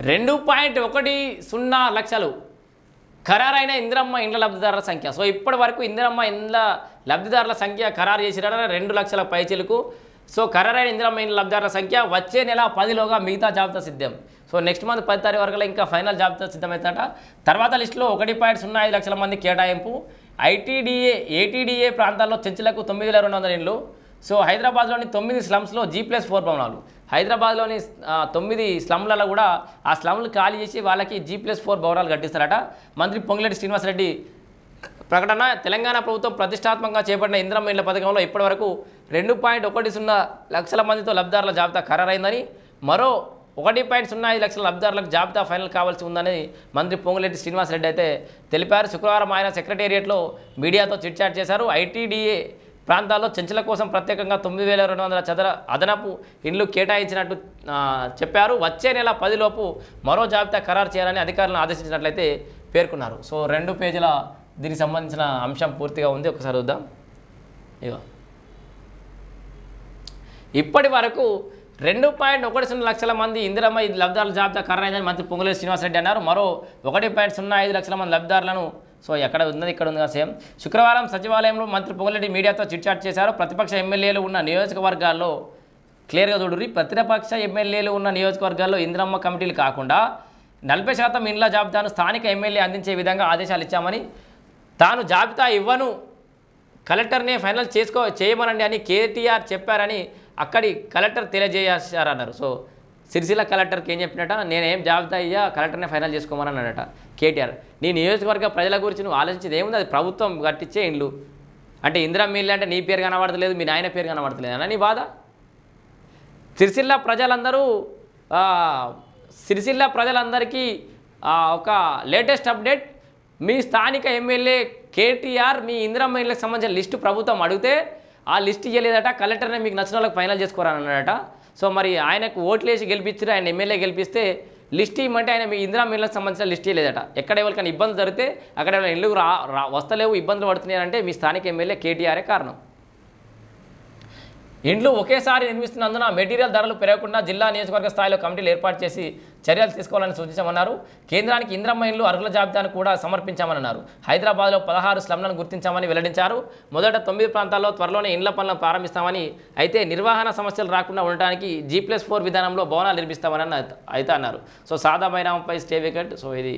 2.10 లక్షలు ఖరారైన ఇందిరమ్మ ఇండ్ల లబ్ధిదారుల సంఖ్య. సో ఇప్పటి వరకు ఇందిరమ్మ ఇండ్ల లబ్ధిదారుల సంఖ్య ఖరారు చేసినారు 2 లక్షల పైచిలకు. సో ఖరారైన ఇందిరమ్మ ఇండ్ల లబ్ధిదారుల సంఖ్య వచ్చే నెల 10లోగా మిగతా జాబితా సిద్ధం. సో నెక్స్ట్ మంత్ 10 తారీఖు వరకు ఇంకా ఫైనల్ జాబితా సిద్ధమవుతుందట. తర్వాత లిస్టులో 1.05 లక్షల మంది కేటాయింపు. ఏటీడీఏ ప్రాంతాల్లో చెంచులకు 9,200 ఇండ్లు. సో హైదరాబాద్లోని 9 స్లమ్స్లో G+4 భవనాలు. హైదరాబాద్లోని 9 స్లమ్లలో కూడా ఆ స్లమ్లు ఖాళీ చేసి వాళ్ళకి G+4 భవనాలు కట్టిస్తారట. మంత్రి పొంగులేటి శ్రీనివాసరెడ్డి ప్రకటన. తెలంగాణ ప్రభుత్వం ప్రతిష్టాత్మకంగా చేపట్టిన ఇందిరమ్మ ఇండ్ల పథకంలో ఇప్పటివరకు 2.10 లక్షల మందితో లబ్ధిదారుల జాబితా ఖరారైందని, మరో 1.05 లక్షల లబ్ధిదారులకు జాబితా ఫైనల్ కావాల్సి ఉందని మంత్రి పొంగులేటి శ్రీనివాసరెడ్డి అయితే తెలిపారు. శుక్రవారం ఆయన సెక్రటేరియట్లో మీడియాతో చిట్చాట్ చేశారు. ఐటీడీఏ ప్రాంతాల్లో చెంచుల కోసం ప్రత్యేకంగా 9,200 చదర అదనపు ఇండ్లు కేటాయించినట్టు చెప్పారు. వచ్చే నెల 10లోపు మరో జాబితా ఖరారు చేయాలని అధికారులను ఆదేశించినట్లయితే పేర్కొన్నారు. సో 2 పేజీల దీనికి సంబంధించిన అంశం పూర్తిగా ఉంది. ఒకసారి చూద్దాం. ఇగో ఇప్పటి వరకు 2.10 లక్షల మంది ఇందిరమ్మ లబ్ధిదారుల జాబితా ఖరారైందని మంత్రి పొంగులేటి శ్రీనివాసరెడ్డి అన్నారు. మరో 1.05 లక్షల మంది లబ్ధిదారులను సో ఎక్కడ ఉన్నది ఇక్కడ ఉంది సేమ్. శుక్రవారం సచివాలయంలో మంత్రి పొంగులేటి మీడియాతో చిట్చాట్ చేశారు. ప్రతిపక్ష ఎమ్మెల్యేలు ఉన్న నియోజకవర్గాల్లో క్లియర్గా చూడుర్రి. ప్రతిపక్ష ఎమ్మెల్యేలు ఉన్న నియోజకవర్గాల్లో ఇందిరమ్మ కమిటీలు కాకుండా 40% ఇండ్ల జాబితాను స్థానిక ఎమ్మెల్యే అందించే విధంగా ఆదేశాలు ఇచ్చామని, తాను జాబితా ఇవ్వను కలెక్టర్నే ఫైనల్ చేయమనండి అని కేటీఆర్ చెప్పారని అక్కడి కలెక్టర్ తెలియజేశారన్నారు. సో సిరిసిల్ల కలెక్టర్కి ఏం చెప్పినట్ట, నేనేం జాబితా ఇయ్యా కలెక్టర్నే ఫైనల్ చేసుకోమని అన్నాడట కేటీఆర్. నీ నియోజకవర్గ ప్రజల గురించి నువ్వు ఆలోచించేది ఏముంది, అది ప్రభుత్వం కట్టించే ఇండ్లు. అంటే ఇందిరమ్మ ఇల్లు అంటే నీ పేరు కనబడతలేదు, మీ నాయన పేరు కనబడతలేదు అన్న నీ బాధ. సిరిసిల్ల ప్రజలందరికీ ఒక లేటెస్ట్ అప్డేట్. మీ స్థానిక ఎమ్మెల్యే కేటీఆర్ మీ ఇందిరమ్మ ఇళ్ళకి సంబంధించిన లిస్టు ప్రభుత్వం అడిగితే ఆ లిస్ట్ ఇవ్వలేదట, కలెక్టర్నే మీకు నచ్చిన వాళ్ళకి ఫైనల్ చేసుకోరని అన్నాడట. సో మరి ఆయనకు ఓట్లేసి గెలిపించారు, ఆయన ఎమ్మెల్యే గెలిపిస్తే లిస్ట్ ఇవ్వమంటే ఆయన మీ ఇందిరమ్మ ఇళ్ళకి సంబంధించిన లిస్ట్ ఇవ్వలేదట. ఎక్కడ ఎవరికైనా ఇబ్బంది జరిగితే అక్కడ ఎవరైనా ఇల్లు వస్తలేవు, ఇబ్బందులు పడుతున్నాయంటే మీ స్థానిక ఎమ్మెల్యే కేటీఆరే కారణం. ఇండ్లు ఒకేసారి నిర్మిస్తున్నందున మెటీరియల్ ధరలు పెరగకుండా జిల్లా నియోజకవర్గ స్థాయిలో కమిటీలు ఏర్పాటు చేసి చర్యలు తీసుకోవాలని సూచించామన్నారు. కేంద్రానికి ఇందిరమ్మ ఇండ్లు అర్హుల జాబితాను కూడా సమర్పించామన్నారు. హైదరాబాద్లో 16 స్లమ్లను గుర్తించామని వెల్లడించారు. మొదట 9 ప్రాంతాల్లో త్వరలోనే ఇండ్ల పనులను ప్రారంభిస్తామని, అయితే నిర్వహణ సమస్యలు రాకుండా ఉండడానికి G+4 విధానంలో భవనాలు నిర్మిస్తామని అయితే అన్నారు. సో సాదా బైరాంపై స్టే వికెట్. సో ఇది